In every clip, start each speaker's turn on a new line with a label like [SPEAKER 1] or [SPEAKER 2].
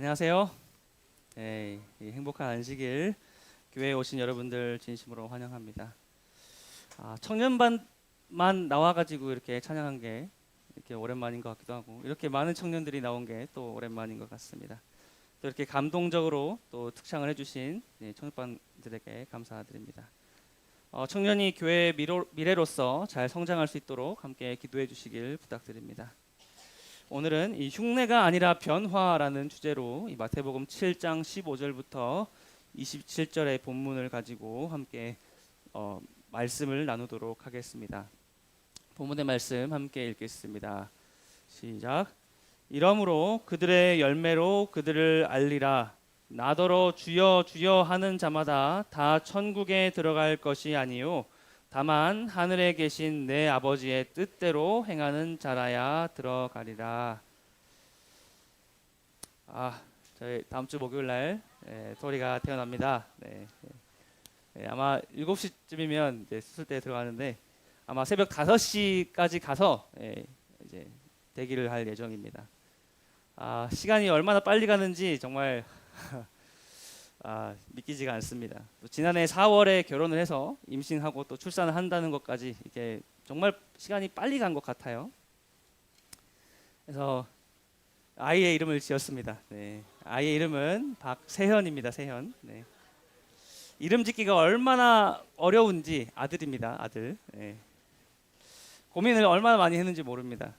[SPEAKER 1] 안녕하세요. 네, 이 행복한 안식일 교회에 오신 여러분들 진심으로 환영합니다. 청년반만 나와가지고 이렇게 찬양한 게 이렇게 오랜만인 것 같기도 하고, 이렇게 많은 청년들이 나온 게 또 오랜만인 것 같습니다. 또 이렇게 감동적으로 또 특창을 해주신 청년반들에게 감사드립니다. 청년이 교회의 미래로서 잘 성장할 수 있도록 함께 기도해 주시길 부탁드립니다. 오늘은 이 흉내가 아니라 변화라는 주제로 이 마태복음 7장 15절부터 27절의 본문을 가지고 함께 말씀을 나누도록 하겠습니다. 본문의 말씀 함께 읽겠습니다. 시작. 이러므로 그들의 열매로 그들을 알리라. 나더러 주여 주여 하는 자마다 다 천국에 들어갈 것이 아니요 다만 하늘에 계신 내 아버지의 뜻대로 행하는 자라야 들어가리라. 저희 다음 주 목요일 날 토리가 태어납니다. 아마 7시쯤이면 수술대에 들어가는데 아마 새벽 5시까지 가서 이제 대기를 할 예정입니다. 시간이 얼마나 빨리 가는지 정말 믿기지가 않습니다. 또 지난해 4월에 결혼을 해서 임신하고 또 출산을 한다는 것까지 이게 정말 시간이 빨리 간 것 같아요. 그래서 아이의 이름을 지었습니다. 아이의 이름은 박세현입니다. 세현. 이름 짓기가 얼마나 어려운지. 아들입니다. 아들. 고민을 얼마나 많이 했는지 모릅니다.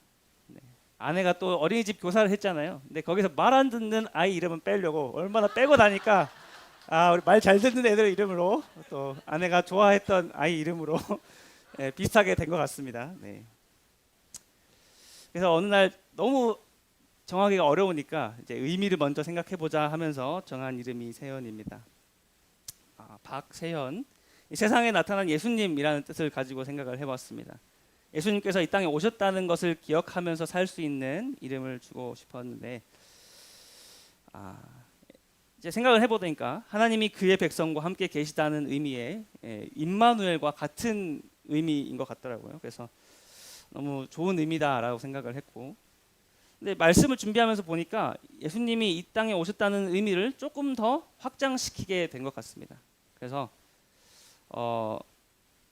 [SPEAKER 1] 아내가 또 어린이집 교사를 했잖아요. 근데 거기서 말 안 듣는 아이 이름은 빼려고 얼마나 빼고 나니까 우리 말 잘 듣는 애들 이름으로 또 아내가 좋아했던 아이 이름으로 비슷하게 된 것 같습니다. 그래서 어느 날 너무 정하기가 어려우니까 이제 의미를 먼저 생각해보자 하면서 정한 이름이 세연입니다. 박세연. 이 세상에 나타난 예수님이라는 뜻을 가지고 생각을 해봤습니다. 예수님께서 이 땅에 오셨다는 것을 기억하면서 살 수 있는 이름을 주고 싶었는데 이제 생각을 해보니까 하나님이 그의 백성과 함께 계시다는 의미의 임마누엘과 같은 의미인 것 같더라고요. 그래서 너무 좋은 의미다라고 생각을 했고, 근데 말씀을 준비하면서 보니까 예수님이 이 땅에 오셨다는 의미를 조금 더 확장시키게 된 것 같습니다. 그래서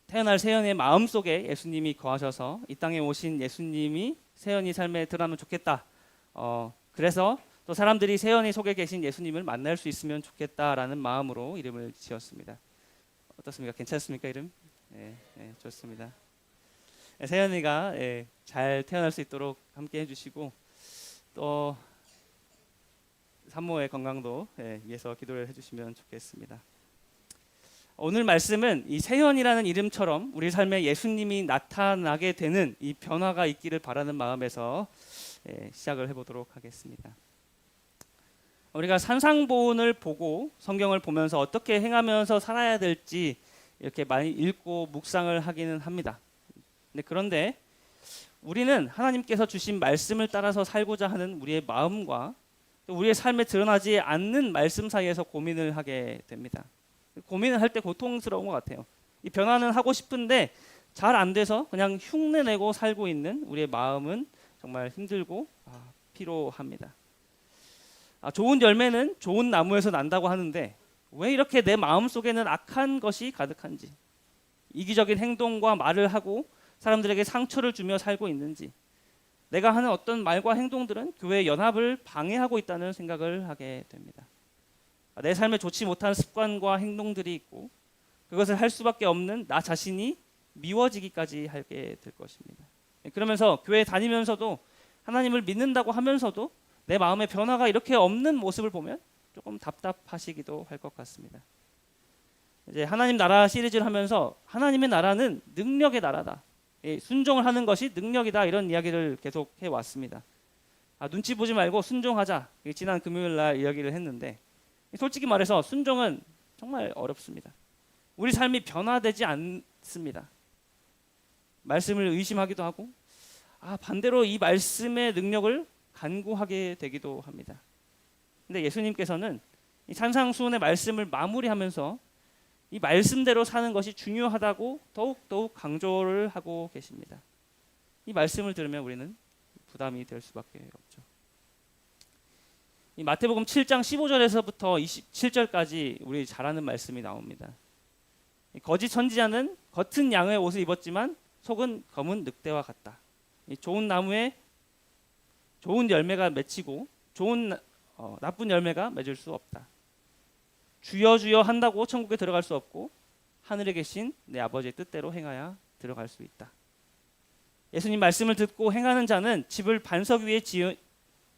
[SPEAKER 1] 태어날 세연의 마음속에 예수님이 거하셔서 이 땅에 오신 예수님이 세연이 삶에 드러나면 좋겠다. 그래서 또 사람들이 세연이 속에 계신 예수님을 만날 수 있으면 좋겠다라는 마음으로 이름을 지었습니다. 어떻습니까? 괜찮습니까? 이름? 좋습니다. 세연이가 잘 태어날 수 있도록 함께 해주시고 또 산모의 건강도 위해서 기도를 해주시면 좋겠습니다. 오늘 말씀은 이 세연이라는 이름처럼 우리 삶에 예수님이 나타나게 되는 이 변화가 있기를 바라는 마음에서 시작을 해보도록 하겠습니다. 우리가 산상보훈을 보고 성경을 보면서 어떻게 행하면서 살아야 될지 이렇게 많이 읽고 묵상을 하기는 합니다. 그런데 우리는 하나님께서 주신 말씀을 따라서 살고자 하는 우리의 마음과 또 우리의 삶에 드러나지 않는 말씀 사이에서 고민을 하게 됩니다. 고민을 할 때 고통스러운 것 같아요. 이 변화는 하고 싶은데 잘 안 돼서 그냥 흉내내고 살고 있는 우리의 마음은 정말 힘들고 피로합니다. 좋은 열매는 좋은 나무에서 난다고 하는데 왜 이렇게 내 마음속에는 악한 것이 가득한지, 이기적인 행동과 말을 하고 사람들에게 상처를 주며 살고 있는지, 내가 하는 어떤 말과 행동들은 교회의 연합을 방해하고 있다는 생각을 하게 됩니다. 내 삶에 좋지 못한 습관과 행동들이 있고 그것을 할 수밖에 없는 나 자신이 미워지기까지 하게 될 것입니다. 그러면서 교회 다니면서도 하나님을 믿는다고 하면서도 내 마음의 변화가 이렇게 없는 모습을 보면 조금 답답하시기도 할 것 같습니다. 이제 하나님 나라 시리즈를 하면서 하나님의 나라는 능력의 나라다. 순종을 하는 것이 능력이다. 이런 이야기를 계속 해왔습니다. 눈치 보지 말고 순종하자. 지난 금요일 날 이야기를 했는데 솔직히 말해서 순종은 정말 어렵습니다. 우리 삶이 변화되지 않습니다. 말씀을 의심하기도 하고 반대로 이 말씀의 능력을 간구하게 되기도 합니다. 근데 예수님께서는 이 산상수훈의 말씀을 마무리하면서 이 말씀대로 사는 것이 중요하다고 더욱 강조를 하고 계십니다. 이 말씀을 들으면 우리는 부담이 될 수밖에 없죠. 이 마태복음 7장 15절에서부터 27절까지 우리 잘 아는 말씀이 나옵니다. 이 거짓 선지자는 겉은 양의 옷을 입었지만 속은 검은 늑대와 같다. 이 좋은 나무에 좋은 열매가 맺히고 나쁜 열매가 맺을 수 없다. 주여 주여 한다고 천국에 들어갈 수 없고 하늘에 계신 내 아버지의 뜻대로 행하여 들어갈 수 있다. 예수님 말씀을 듣고 행하는 자는 집을 반석 위에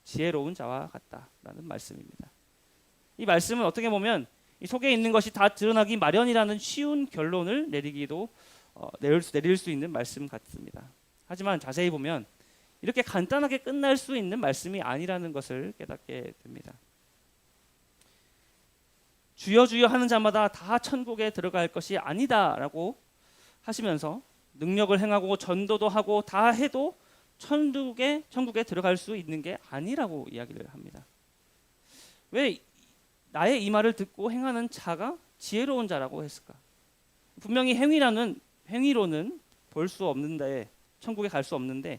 [SPEAKER 1] 지혜로운 자와 같다라는 말씀입니다. 이 말씀은 어떻게 보면 이 속에 있는 것이 다 드러나기 마련이라는 쉬운 결론을 내릴 수 있는 말씀 같습니다. 하지만 자세히 보면 이렇게 간단하게 끝날 수 있는 말씀이 아니라는 것을 깨닫게 됩니다. 주여 주여 하는 자마다 다 천국에 들어갈 것이 아니다라고 하시면서 능력을 행하고 전도도 하고 다 해도 천국에 들어갈 수 있는 게 아니라고 이야기를 합니다. 왜 나의 이 말을 듣고 행하는 자가 지혜로운 자라고 했을까? 분명히 행위로는 볼 수 없는데 천국에 갈 수 없는데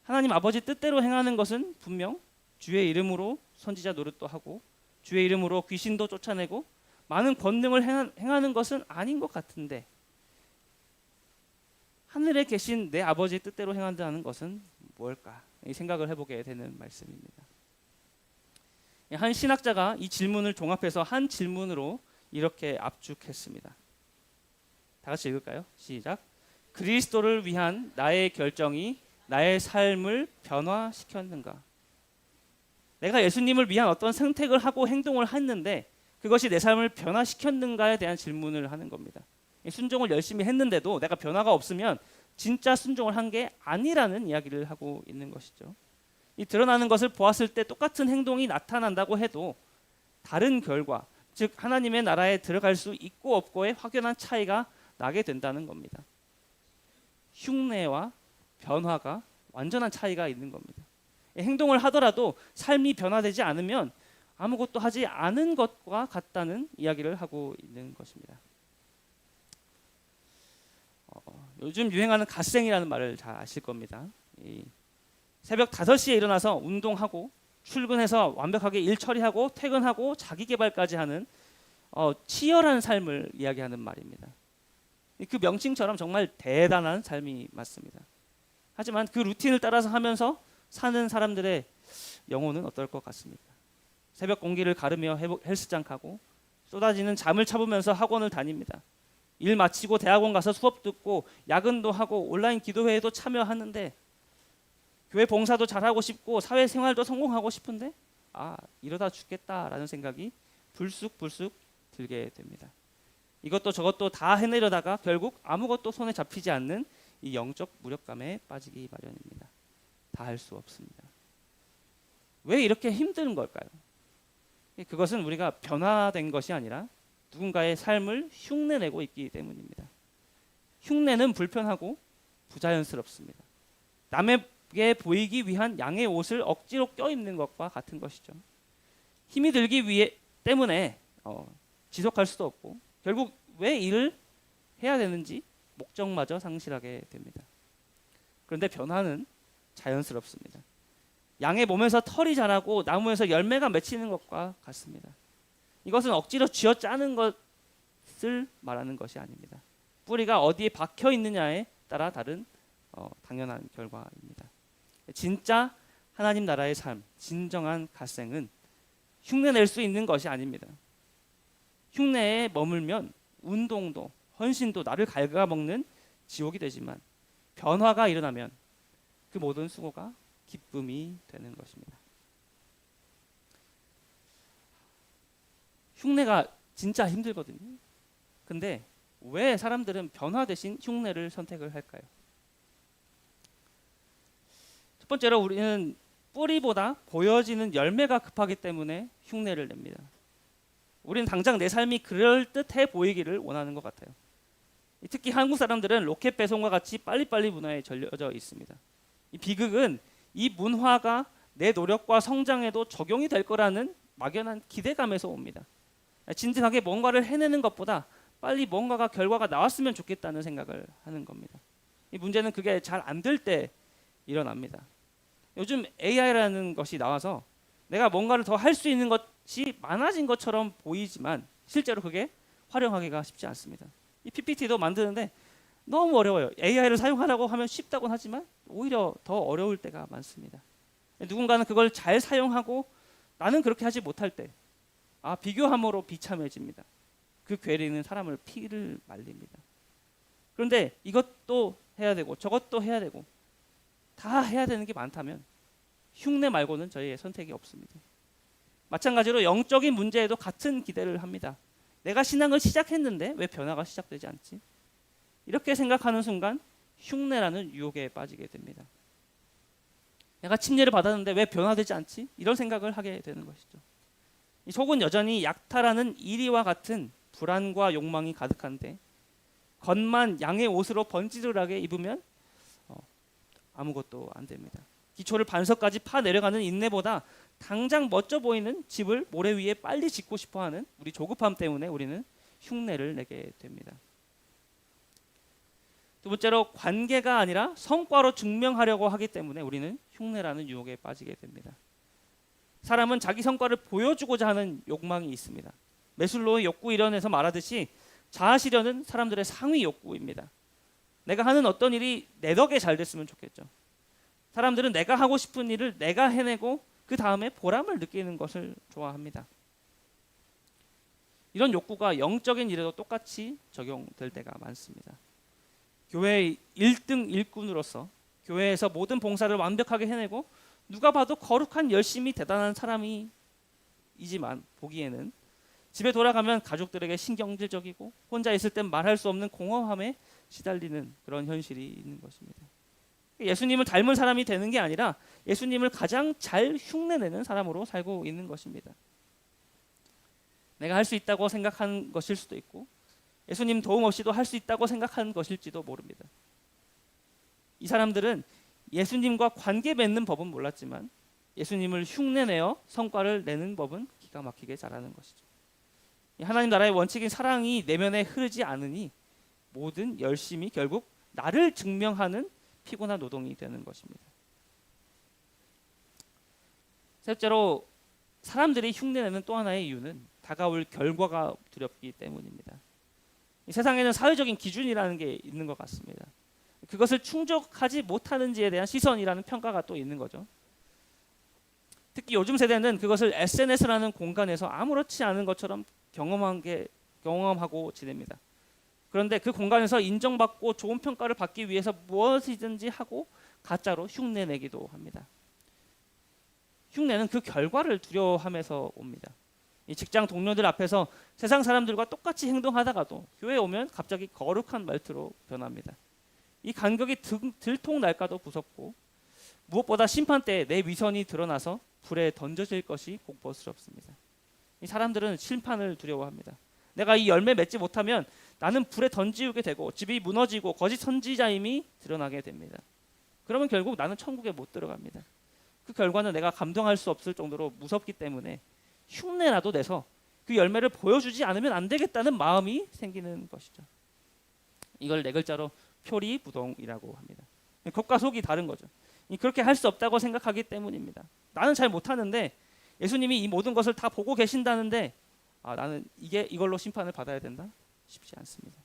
[SPEAKER 1] 하나님 아버지 뜻대로 행하는 것은 분명 주의 이름으로 선지자 노릇도 하고 주의 이름으로 귀신도 쫓아내고 많은 권능을 행하는 것은 아닌 것 같은데 하늘에 계신 내 아버지의 뜻대로 행한다는 것은 뭘까? 이 생각을 해보게 되는 말씀입니다. 한 신학자가 이 질문을 종합해서 한 질문으로 이렇게 압축했습니다. 다 같이 읽을까요? 시작. 그리스도를 위한 나의 결정이 나의 삶을 변화시켰는가? 내가 예수님을 위한 어떤 선택을 하고 행동을 했는데 그것이 내 삶을 변화시켰는가에 대한 질문을 하는 겁니다. 순종을 열심히 했는데도 내가 변화가 없으면 진짜 순종을 한 게 아니라는 이야기를 하고 있는 것이죠. 이 드러나는 것을 보았을 때 똑같은 행동이 나타난다고 해도 다른 결과, 즉 하나님의 나라에 들어갈 수 있고 없고의 확연한 차이가 나게 된다는 겁니다. 흉내와 변화가 완전한 차이가 있는 겁니다. 행동을 하더라도 삶이 변화되지 않으면 아무것도 하지 않은 것과 같다는 이야기를 하고 있는 것입니다. 요즘 유행하는 갓생이라는 말을 잘 아실 겁니다. 새벽 5시에 일어나서 운동하고 출근해서 완벽하게 일 처리하고 퇴근하고 자기 개발까지 하는 치열한 삶을 이야기하는 말입니다. 그 명칭처럼 정말 대단한 삶이 맞습니다. 하지만 그 루틴을 따라서 하면서 사는 사람들의 영혼은 어떨 것 같습니까? 새벽 공기를 가르며 헬스장 가고 쏟아지는 잠을 참으면서 학원을 다닙니다. 일 마치고 대학원 가서 수업 듣고 야근도 하고 온라인 기도회에도 참여하는데 교회 봉사도 잘하고 싶고 사회생활도 성공하고 싶은데 이러다 죽겠다라는 생각이 불쑥불쑥 들게 됩니다. 이것도 저것도 다 해내려다가 결국 아무것도 손에 잡히지 않는 이 영적 무력감에 빠지기 마련입니다. 다 할 수 없습니다. 왜 이렇게 힘든 걸까요? 그것은 우리가 변화된 것이 아니라 누군가의 삶을 흉내내고 있기 때문입니다. 흉내는 불편하고 부자연스럽습니다. 남에게 보이기 위한 양의 옷을 억지로 껴입는 것과 같은 것이죠. 힘이 들기 때문에 지속할 수도 없고 결국 왜 일을 해야 되는지 목적마저 상실하게 됩니다. 그런데 변화는 자연스럽습니다. 양의 몸에서 털이 자라고 나무에서 열매가 맺히는 것과 같습니다. 이것은 억지로 쥐어짜는 것을 말하는 것이 아닙니다. 뿌리가 어디에 박혀 있느냐에 따라 다른 당연한 결과입니다. 진짜 하나님 나라의 삶, 진정한 갓생은 흉내낼 수 있는 것이 아닙니다. 흉내에 머물면 운동도 헌신도 나를 갉아먹는 지옥이 되지만 변화가 일어나면 그 모든 수고가 기쁨이 되는 것입니다. 흉내가 진짜 힘들거든요. 근데 왜 사람들은 변화 대신 흉내를 선택을 할까요? 첫 번째로 우리는 뿌리보다 보여지는 열매가 급하기 때문에 흉내를 냅니다. 우리는 당장 내 삶이 그럴듯해 보이기를 원하는 것 같아요. 특히 한국 사람들은 로켓 배송과 같이 빨리빨리 문화에 절려져 있습니다. 이 비극은 이 문화가 내 노력과 성장에도 적용이 될 거라는 막연한 기대감에서 옵니다. 진득하게 뭔가를 해내는 것보다 빨리 뭔가가 결과가 나왔으면 좋겠다는 생각을 하는 겁니다. 이 문제는 그게 잘 안 될 때 일어납니다. 요즘 AI라는 것이 나와서 내가 뭔가를 더 할 수 있는 것이 많아진 것처럼 보이지만 실제로 그게 활용하기가 쉽지 않습니다. 이 PPT도 만드는데 너무 어려워요. AI를 사용하라고 하면 쉽다곤 하지만 오히려 더 어려울 때가 많습니다. 누군가는 그걸 잘 사용하고 나는 그렇게 하지 못할 때 비교함으로 비참해집니다. 그 괴리는 사람을 피를 말립니다. 그런데 이것도 해야 되고 저것도 해야 되고 다 해야 되는 게 많다면 흉내 말고는 저희의 선택이 없습니다. 마찬가지로 영적인 문제에도 같은 기대를 합니다. 내가 신앙을 시작했는데 왜 변화가 시작되지 않지? 이렇게 생각하는 순간 흉내라는 유혹에 빠지게 됩니다. 내가 침례를 받았는데 왜 변화되지 않지? 이런 생각을 하게 되는 것이죠. 이 속은 여전히 약탈하는 이리와 같은 불안과 욕망이 가득한데 겉만 양의 옷으로 번지르르하게 입으면 아무것도 안 됩니다. 기초를 반석까지 파 내려가는 인내보다 당장 멋져 보이는 집을 모래 위에 빨리 짓고 싶어하는 우리 조급함 때문에 우리는 흉내를 내게 됩니다. 두 번째로 관계가 아니라 성과로 증명하려고 하기 때문에 우리는 흉내라는 유혹에 빠지게 됩니다. 사람은 자기 성과를 보여주고자 하는 욕망이 있습니다. 매슬로우의 욕구 이론에서 말하듯이 자아 실현은 사람들의 상위 욕구입니다. 내가 하는 어떤 일이 내 덕에 잘 됐으면 좋겠죠. 사람들은 내가 하고 싶은 일을 내가 해내고 그 다음에 보람을 느끼는 것을 좋아합니다. 이런 욕구가 영적인 일에도 똑같이 적용될 때가 많습니다. 교회의 1등 일꾼으로서 교회에서 모든 봉사를 완벽하게 해내고 누가 봐도 거룩한 열심이 대단한 사람이지만 보기에는 집에 돌아가면 가족들에게 신경질적이고 혼자 있을 땐 말할 수 없는 공허함에 시달리는 그런 현실이 있는 것입니다. 예수님을 닮은 사람이 되는 게 아니라 예수님을 가장 잘 흉내내는 사람으로 살고 있는 것입니다. 내가 할 수 있다고 생각하는 것일 수도 있고 예수님 도움 없이도 할 수 있다고 생각하는 것일지도 모릅니다. 이 사람들은 예수님과 관계 맺는 법은 몰랐지만 예수님을 흉내내어 성과를 내는 법은 기가 막히게 잘하는 것이죠. 하나님 나라의 원칙인 사랑이 내면에 흐르지 않으니 모든 열심이 결국 나를 증명하는 피곤한 노동이 되는 것입니다. 셋째로 사람들이 흉내내는 또 하나의 이유는 다가올 결과가 두렵기 때문입니다. 이 세상에는 사회적인 기준이라는 게 있는 것 같습니다. 그것을 충족하지 못하는지에 대한 시선이라는 평가가 또 있는 거죠. 특히 요즘 세대는 그것을 SNS라는 공간에서 아무렇지 않은 것처럼 경험하고 지냅니다. 그런데 그 공간에서 인정받고 좋은 평가를 받기 위해서 무엇이든지 하고 가짜로 흉내내기도 합니다. 흉내는 그 결과를 두려워하면서 옵니다. 이 직장 동료들 앞에서 세상 사람들과 똑같이 행동하다가도 교회에 오면 갑자기 거룩한 말투로 변합니다. 이 간격이 들통날까도 무섭고 무엇보다 심판 때 내 위선이 드러나서 불에 던져질 것이 공포스럽습니다. 이 사람들은 심판을 두려워합니다. 내가 이 열매 맺지 못하면 나는 불에 던지우게 되고 집이 무너지고 거짓 선지자임이 드러나게 됩니다. 그러면 결국 나는 천국에 못 들어갑니다. 그 결과는 내가 감당할 수 없을 정도로 무섭기 때문에 흉내라도 내서 그 열매를 보여주지 않으면 안 되겠다는 마음이 생기는 것이죠. 이걸 네 글자로 표리부동이라고 합니다. 겉과 속이 다른 거죠. 그렇게 할 수 없다고 생각하기 때문입니다. 나는 잘 못하는데 예수님이 이 모든 것을 다 보고 계신다는데 나는 이걸로 심판을 받아야 된다? 쉽지 않습니다.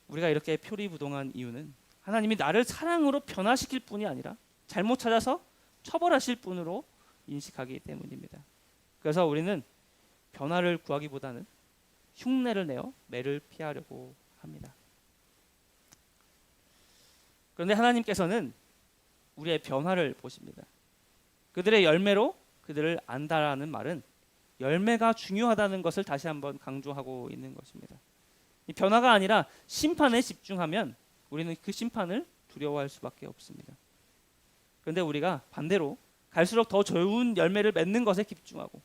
[SPEAKER 1] 우리가 이렇게 표리부동한 이유는 하나님이 나를 사랑으로 변화시킬 뿐이 아니라 잘못 찾아서 처벌하실 분으로 인식하기 때문입니다. 그래서 우리는 변화를 구하기보다는 흉내를 내어 매를 피하려고 합니다. 그런데 하나님께서는 우리의 변화를 보십니다. 그들의 열매로 그들을 안다라는 말은 열매가 중요하다는 것을 다시 한번 강조하고 있는 것입니다. 이 변화가 아니라 심판에 집중하면 우리는 그 심판을 두려워할 수밖에 없습니다. 그런데 우리가 반대로 갈수록 더 좋은 열매를 맺는 것에 집중하고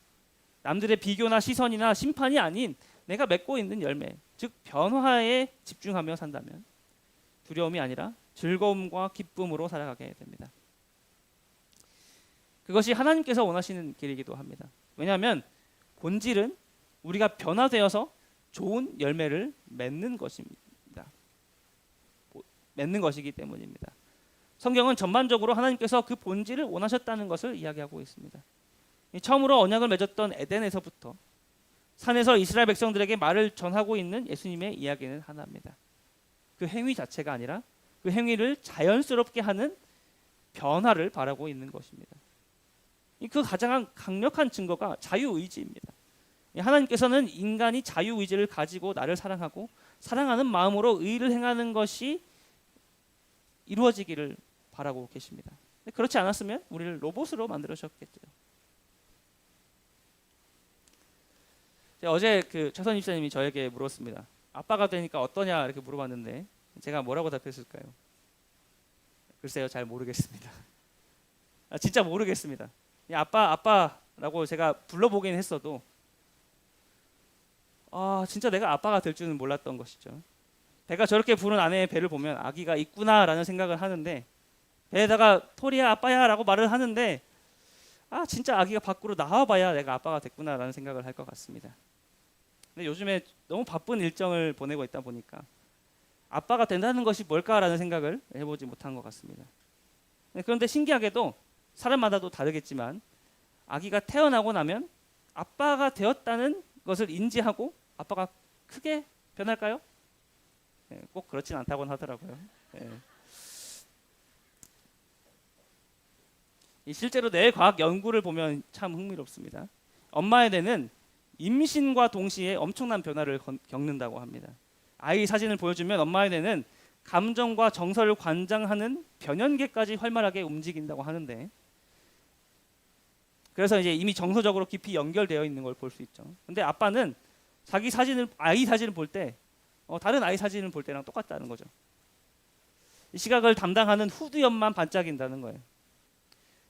[SPEAKER 1] 남들의 비교나 시선이나 심판이 아닌 내가 맺고 있는 열매, 즉 변화에 집중하며 산다면 두려움이 아니라 즐거움과 기쁨으로 살아가게 됩니다. 그것이 하나님께서 원하시는 길이기도 합니다. 왜냐하면 본질은 우리가 변화되어서 좋은 열매를 맺는 것입니다. 맺는 것이기 때문입니다. 성경은 전반적으로 하나님께서 그 본질을 원하셨다는 것을 이야기하고 있습니다. 처음으로 언약을 맺었던 에덴에서부터 산에서 이스라엘 백성들에게 말을 전하고 있는 예수님의 이야기는 하나입니다. 그 행위 자체가 아니라 그 행위를 자연스럽게 하는 변화를 바라고 있는 것입니다. 그 가장 강력한 증거가 자유의지입니다. 하나님께서는 인간이 자유의지를 가지고 나를 사랑하고 사랑하는 마음으로 의를 행하는 것이 이루어지기를 바라고 계십니다. 그렇지 않았으면 우리를 로봇으로 만들으셨겠죠. 어제 최선 집사님이 저에게 물었습니다. 아빠가 되니까 어떠냐 이렇게 물어봤는데 제가 뭐라고 답했을까요? 글쎄요, 잘 모르겠습니다. 진짜 모르겠습니다. 아빠라고 제가 불러보긴 했어도 진짜 내가 아빠가 될 줄은 몰랐던 것이죠. 배가 저렇게 부른 아내의 배를 보면 아기가 있구나라는 생각을 하는데, 배에다가 토리야 아빠야 라고 말을 하는데 진짜 아기가 밖으로 나와봐야 내가 아빠가 됐구나라는 생각을 할 것 같습니다. 근데 요즘에 너무 바쁜 일정을 보내고 있다 보니까 아빠가 된다는 것이 뭘까라는 생각을 해보지 못한 것 같습니다. 그런데 신기하게도 사람마다도 다르겠지만 아기가 태어나고 나면 아빠가 되었다는 것을 인지하고 아빠가 크게 변할까요? 꼭 그렇진 않다고는 하더라고요. 실제로 뇌과학 연구를 보면 참 흥미롭습니다. 엄마의 뇌는 임신과 동시에 엄청난 변화를 겪는다고 합니다. 아이 사진을 보여주면 엄마의 뇌는 감정과 정서를 관장하는 변연계까지 활발하게 움직인다고 하는데, 그래서 이제 이미 정서적으로 깊이 연결되어 있는 걸 볼 수 있죠. 근데 아빠는 아이 사진을 볼 때 다른 아이 사진을 볼 때랑 똑같다는 거죠. 이 시각을 담당하는 후두엽만 반짝인다는 거예요.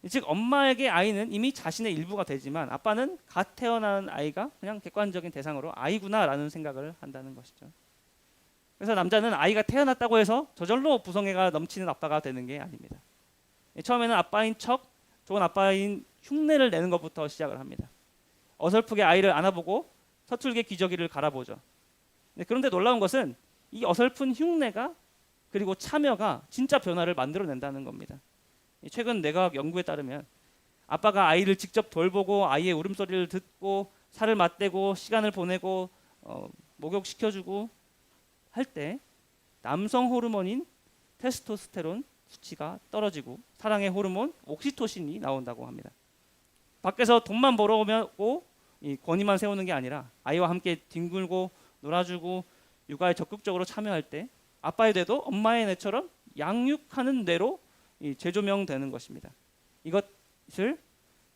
[SPEAKER 1] 즉 엄마에게 아이는 이미 자신의 일부가 되지만 아빠는 갓 태어난 아이가 그냥 객관적인 대상으로 아이구나라는 생각을 한다는 것이죠. 그래서 남자는 아이가 태어났다고 해서 저절로 부성애가 넘치는 아빠가 되는 게 아닙니다. 처음에는 아빠인 척 좋은 아빠인 흉내를 내는 것부터 시작을 합니다. 어설프게 아이를 안아보고 서툴게 기저귀를 갈아보죠. 그런데 놀라운 것은 이 어설픈 흉내가 그리고 참여가 진짜 변화를 만들어낸다는 겁니다. 최근 뇌과학 연구에 따르면 아빠가 아이를 직접 돌보고 아이의 울음소리를 듣고 살을 맞대고 시간을 보내고 목욕시켜주고 할 때 남성 호르몬인 테스토스테론 수치가 떨어지고 사랑의 호르몬 옥시토신이 나온다고 합니다. 밖에서 돈만 벌어오고 권위만 세우는 게 아니라 아이와 함께 뒹굴고 놀아주고 육아에 적극적으로 참여할 때 아빠의 뇌도 엄마의 뇌처럼 양육하는 뇌로 재조명되는 것입니다. 이것을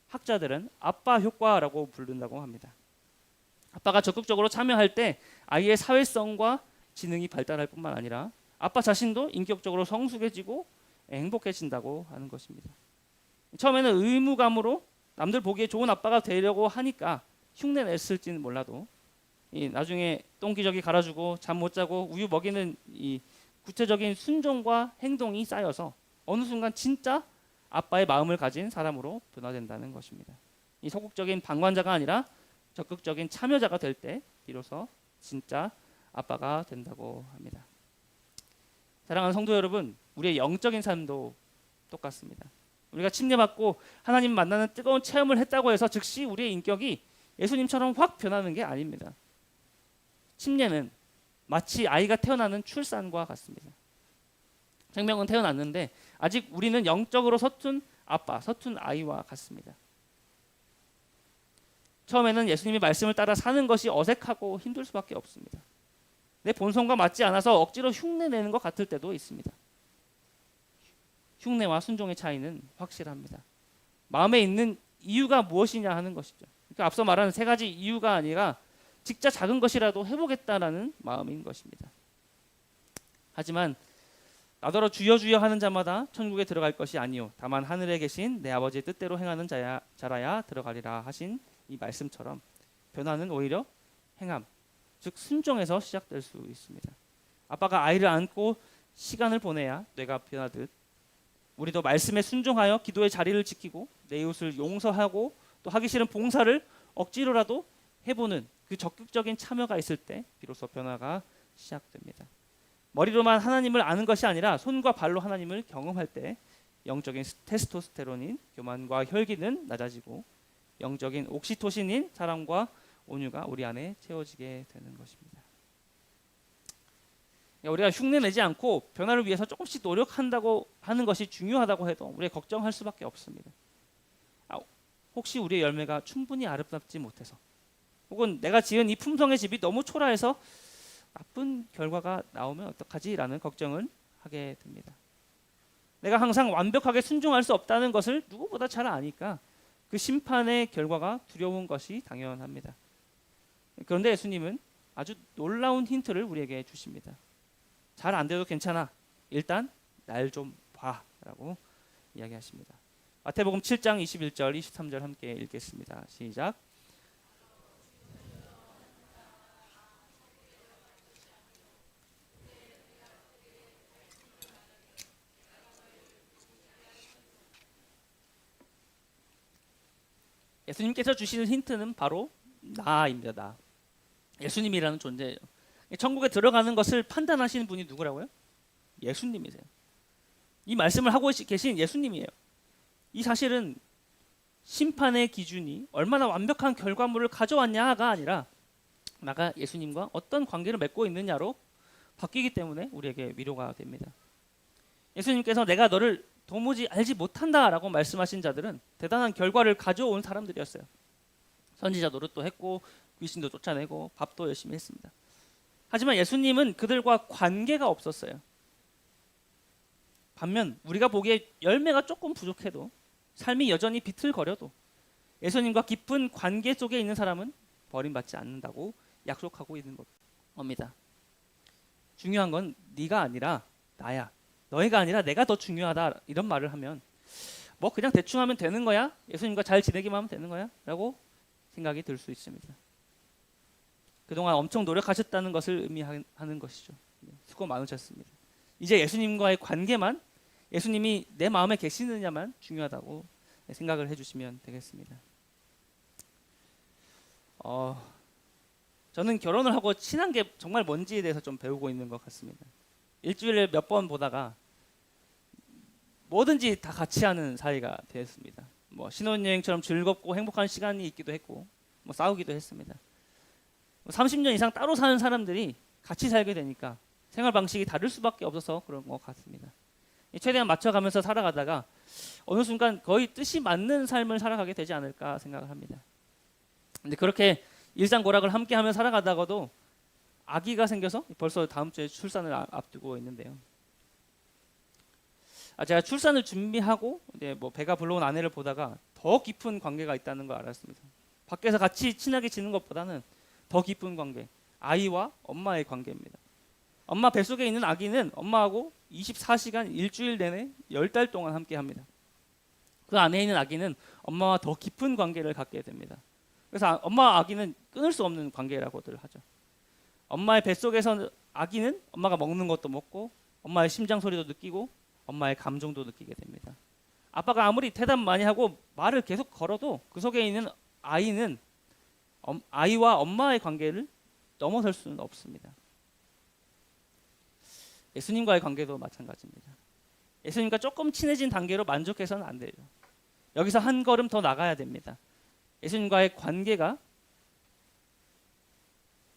[SPEAKER 1] 학자들은 아빠 효과라고 부른다고 합니다. 아빠가 적극적으로 참여할 때 아이의 사회성과 지능이 발달할 뿐만 아니라 아빠 자신도 인격적으로 성숙해지고 행복해진다고 하는 것입니다. 처음에는 의무감으로 남들 보기에 좋은 아빠가 되려고 하니까 흉내 냈을지는 몰라도 나중에 똥기저귀 갈아주고 잠 못 자고 우유 먹이는 이 구체적인 순종과 행동이 쌓여서 어느 순간 진짜 아빠의 마음을 가진 사람으로 변화된다는 것입니다. 이 소극적인 방관자가 아니라 적극적인 참여자가 될 때 비로소 진짜 아빠가 된다고 합니다. 사랑하는 성도 여러분, 우리의 영적인 삶도 똑같습니다. 우리가 침례받고 하나님 만나는 뜨거운 체험을 했다고 해서 즉시 우리의 인격이 예수님처럼 확 변하는 게 아닙니다. 침례는 마치 아이가 태어나는 출산과 같습니다. 생명은 태어났는데 아직 우리는 영적으로 서툰 아빠, 서툰 아이와 같습니다. 처음에는 예수님의 말씀을 따라 사는 것이 어색하고 힘들 수밖에 없습니다. 내 본성과 맞지 않아서 억지로 흉내내는 것 같을 때도 있습니다. 흉내와 순종의 차이는 확실합니다. 마음에 있는 이유가 무엇이냐 하는 것이죠. 그러니까 앞서 말하는 세 가지 이유가 아니라 진짜 작은 것이라도 해보겠다라는 마음인 것입니다. 하지만 나더러 주여 주여 하는 자마다 천국에 들어갈 것이 아니요 다만 하늘에 계신 내 아버지의 뜻대로 행하는 자라야 들어가리라 하신 이 말씀처럼 변화는 오히려 행함, 즉 순종에서 시작될 수 있습니다. 아빠가 아이를 안고 시간을 보내야 뇌가 변하듯 우리도 말씀에 순종하여 기도의 자리를 지키고 내 이웃을 용서하고 또 하기 싫은 봉사를 억지로라도 해보는 그 적극적인 참여가 있을 때 비로소 변화가 시작됩니다. 머리로만 하나님을 아는 것이 아니라 손과 발로 하나님을 경험할 때 영적인 테스토스테론인 교만과 혈기는 낮아지고 영적인 옥시토신인 사랑과 온유가 우리 안에 채워지게 되는 것입니다. 우리가 흉내내지 않고 변화를 위해서 조금씩 노력한다고 하는 것이 중요하다고 해도 우리가 걱정할 수밖에 없습니다. 혹시 우리의 열매가 충분히 아름답지 못해서 혹은 내가 지은 이 품성의 집이 너무 초라해서 나쁜 결과가 나오면 어떡하지? 라는 걱정을 하게 됩니다. 내가 항상 완벽하게 순종할 수 없다는 것을 누구보다 잘 아니까 그 심판의 결과가 두려운 것이 당연합니다. 그런데 예수님은 아주 놀라운 힌트를 우리에게 주십니다. 잘 안 돼도 괜찮아. 일단 날 좀 봐. 라고 이야기하십니다. 마태복음 7장 21절 23절 함께 읽겠습니다. 시작. 예수님께서 주시는 힌트는 바로 나입니다. 나. 예수님이라는 존재예요. 천국에 들어가는 것을 판단하시는 분이 누구라고요? 예수님이세요. 이 말씀을 하고 계신 예수님이에요. 이 사실은 심판의 기준이 얼마나 완벽한 결과물을 가져왔냐가 아니라 나가 예수님과 어떤 관계를 맺고 있느냐로 바뀌기 때문에 우리에게 위로가 됩니다. 예수님께서 내가 너를 도무지 알지 못한다라고 말씀하신 자들은 대단한 결과를 가져온 사람들이었어요. 선지자 노릇도 했고 귀신도 쫓아내고 밥도 열심히 했습니다. 하지만 예수님은 그들과 관계가 없었어요. 반면 우리가 보기에 열매가 조금 부족해도 삶이 여전히 비틀거려도 예수님과 깊은 관계 속에 있는 사람은 버림받지 않는다고 약속하고 있는 겁니다. 중요한 건 네가 아니라 나야. 너희가 아니라 내가 더 중요하다. 이런 말을 하면 뭐 그냥 대충 하면 되는 거야? 예수님과 잘 지내기만 하면 되는 거야? 라고 생각이 들 수 있습니다. 그동안 엄청 노력하셨다는 것을 의미하는 것이죠. 수고 많으셨습니다. 이제 예수님과의 관계만, 예수님이 내 마음에 계시느냐만 중요하다고 생각을 해주시면 되겠습니다. 저는 결혼을 하고 친한 게 정말 뭔지에 대해서 좀 배우고 있는 것 같습니다. 일주일에 몇 번 보다가 뭐든지 다 같이 하는 사이가 되었습니다. 뭐 신혼여행처럼 즐겁고 행복한 시간이 있기도 했고 뭐 싸우기도 했습니다. 30년 이상 따로 사는 사람들이 같이 살게 되니까 생활 방식이 다를 수밖에 없어서 그런 것 같습니다. 최대한 맞춰가면서 살아가다가 어느 순간 거의 뜻이 맞는 삶을 살아가게 되지 않을까 생각을 합니다. 근데 그렇게 일상고락을 함께하며 살아가다가도 아기가 생겨서 벌써 다음 주에 출산을 앞두고 있는데요. 제가 출산을 준비하고 이제 뭐 배가 불러온 아내를 보다가 더 깊은 관계가 있다는 걸 알았습니다. 밖에서 같이 친하게 지는 것보다는 더 깊은 관계, 아이와 엄마의 관계입니다. 엄마 뱃속에 있는 아기는 엄마하고 24시간 일주일 내내 10달 동안 함께합니다. 그 안에 있는 아기는 엄마와 더 깊은 관계를 갖게 됩니다. 그래서 엄마와 아기는 끊을 수 없는 관계라고들 하죠. 엄마의 뱃속에서 아기는 엄마가 먹는 것도 먹고 엄마의 심장 소리도 느끼고 엄마의 감정도 느끼게 됩니다. 아빠가 아무리 대답 많이 하고 말을 계속 걸어도 그 속에 있는 아이는 아이와 엄마의 관계를 넘어설 수는 없습니다. 예수님과의 관계도 마찬가지입니다. 예수님과 조금 친해진 단계로 만족해서는 안 돼요. 여기서 한 걸음 더 나가야 됩니다. 예수님과의 관계가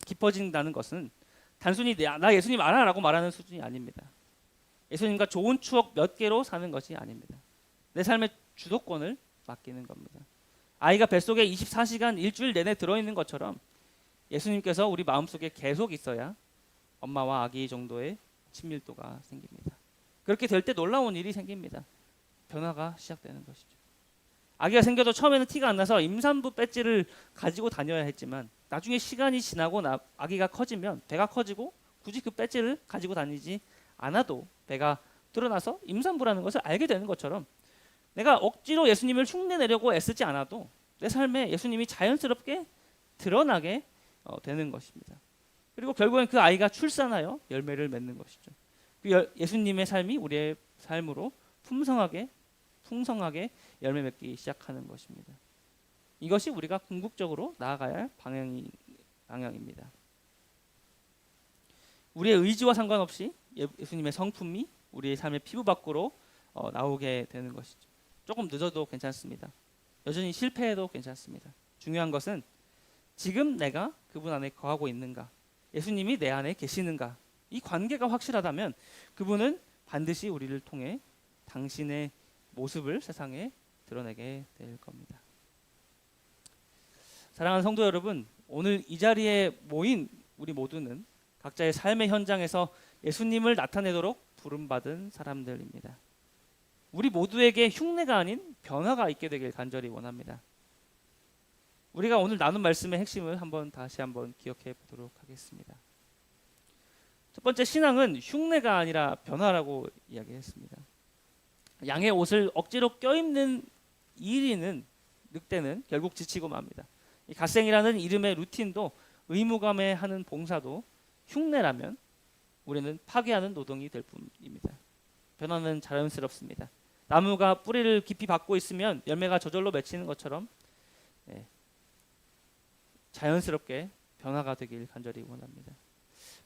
[SPEAKER 1] 깊어진다는 것은 단순히 나 예수님 알아라고 말하는 수준이 아닙니다. 예수님과 좋은 추억 몇 개로 사는 것이 아닙니다. 내 삶의 주도권을 맡기는 겁니다. 아이가 뱃속에 24시간 일주일 내내 들어있는 것처럼 예수님께서 우리 마음속에 계속 있어야 엄마와 아기 정도의 친밀도가 생깁니다. 그렇게 될 때 놀라운 일이 생깁니다. 변화가 시작되는 것이죠. 아기가 생겨도 처음에는 티가 안 나서 임산부 배지를 가지고 다녀야 했지만 나중에 시간이 지나고 아기가 커지면 배가 커지고 굳이 그 배지를 가지고 다니지 않아도 배가 드러나서 임산부라는 것을 알게 되는 것처럼 내가 억지로 예수님을 흉내내려고 애쓰지 않아도 내 삶에 예수님이 자연스럽게 드러나게 되는 것입니다. 그리고 결국엔 그 아이가 출산하여 열매를 맺는 것이죠. 그 예수님의 삶이 우리의 삶으로 풍성하게 열매 맺기 시작하는 것입니다. 이것이 우리가 궁극적으로 나아가야 할 방향입니다. 우리의 의지와 상관없이 예수님의 성품이 우리의 삶의 피부 밖으로 나오게 되는 것이죠. 조금 늦어도 괜찮습니다. 여전히 실패해도 괜찮습니다. 중요한 것은 지금 내가 그분 안에 거하고 있는가, 예수님이 내 안에 계시는가, 이 관계가 확실하다면 그분은 반드시 우리를 통해 당신의 모습을 세상에 드러내게 될 겁니다. 사랑하는 성도 여러분, 오늘 이 자리에 모인 우리 모두는 각자의 삶의 현장에서 예수님을 나타내도록 부름받은 사람들입니다. 우리 모두에게 흉내가 아닌 변화가 있게 되길 간절히 원합니다. 우리가 오늘 나눈 말씀의 핵심을 다시 한번 기억해 보도록 하겠습니다. 첫 번째, 신앙은 흉내가 아니라 변화라고 이야기했습니다. 양의 옷을 억지로 껴입는 일이는 늑대는 결국 지치고 맙니다. 이 갓생이라는 이름의 루틴도 의무감에 하는 봉사도 흉내라면 우리는 파괴하는 노동이 될 뿐입니다. 변화는 자연스럽습니다. 나무가 뿌리를 깊이 박고 있으면 열매가 저절로 맺히는 것처럼 자연스럽게 변화가 되길 간절히 원합니다.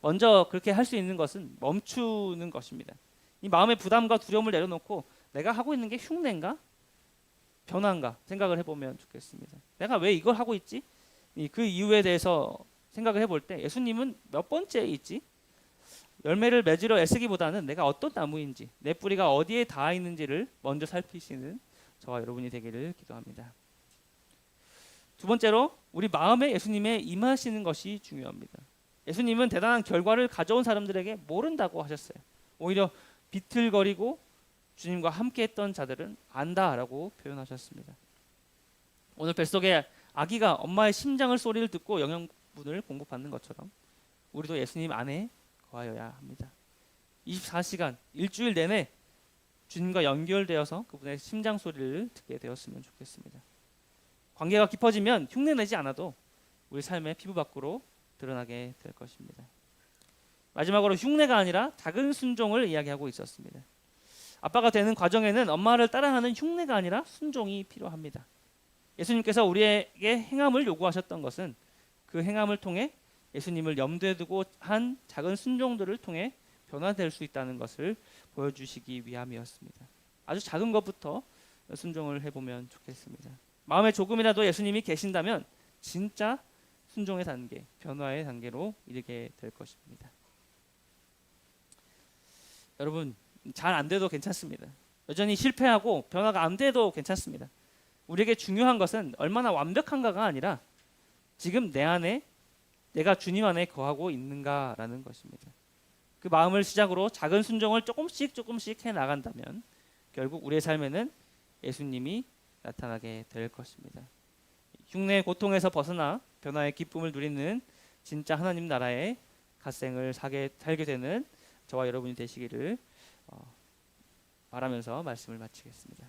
[SPEAKER 1] 먼저 그렇게 할 수 있는 것은 멈추는 것입니다. 이 마음의 부담과 두려움을 내려놓고 내가 하고 있는 게 흉내인가? 변화인가? 생각을 해보면 좋겠습니다. 내가 왜 이걸 하고 있지? 그 이유에 대해서 생각을 해볼 때 예수님은 몇 번째에 있지? 열매를 맺으려 애쓰기보다는 내가 어떤 나무인지, 내 뿌리가 어디에 닿아 있는지를 먼저 살피시는 저와 여러분이 되기를 기도합니다. 두 번째로 우리 마음에 예수님의 임하시는 것이 중요합니다. 예수님은 대단한 결과를 가져온 사람들에게 모른다고 하셨어요. 오히려 비틀거리고 주님과 함께했던 자들은 안다라고 표현하셨습니다. 오늘 뱃속에 아기가 엄마의 심장을 소리를 듣고 영양분을 공급받는 것처럼 우리도 예수님 안에 거하여야 합니다. 24시간 일주일 내내 주님과 연결되어서 그분의 심장 소리를 듣게 되었으면 좋겠습니다. 관계가 깊어지면 흉내내지 않아도 우리 삶의 피부 밖으로 드러나게 될 것입니다. 마지막으로 흉내가 아니라 작은 순종을 이야기하고 있었습니다. 아빠가 되는 과정에는 엄마를 따라하는 흉내가 아니라 순종이 필요합니다. 예수님께서 우리에게 행함을 요구하셨던 것은 그 행함을 통해 예수님을 염두에 두고 한 작은 순종들을 통해 변화될 수 있다는 것을 보여주시기 위함이었습니다. 아주 작은 것부터 순종을 해보면 좋겠습니다. 마음에 조금이라도 예수님이 계신다면 진짜 순종의 단계, 변화의 단계로 이르게 될 것입니다. 여러분, 잘 안 돼도 괜찮습니다. 여전히 실패하고 변화가 안 돼도 괜찮습니다. 우리에게 중요한 것은 얼마나 완벽한가가 아니라 지금 내 안에 내가 주님 안에 거하고 있는가라는 것입니다. 그 마음을 시작으로 작은 순종을 조금씩 해 나간다면 결국 우리의 삶에는 예수님이 나타나게 될 것입니다. 흉내의 고통에서 벗어나 변화의 기쁨을 누리는 진짜 하나님 나라의 갓생을 살게 되는 저와 여러분이 되시기를 바라면서 말씀을 마치겠습니다.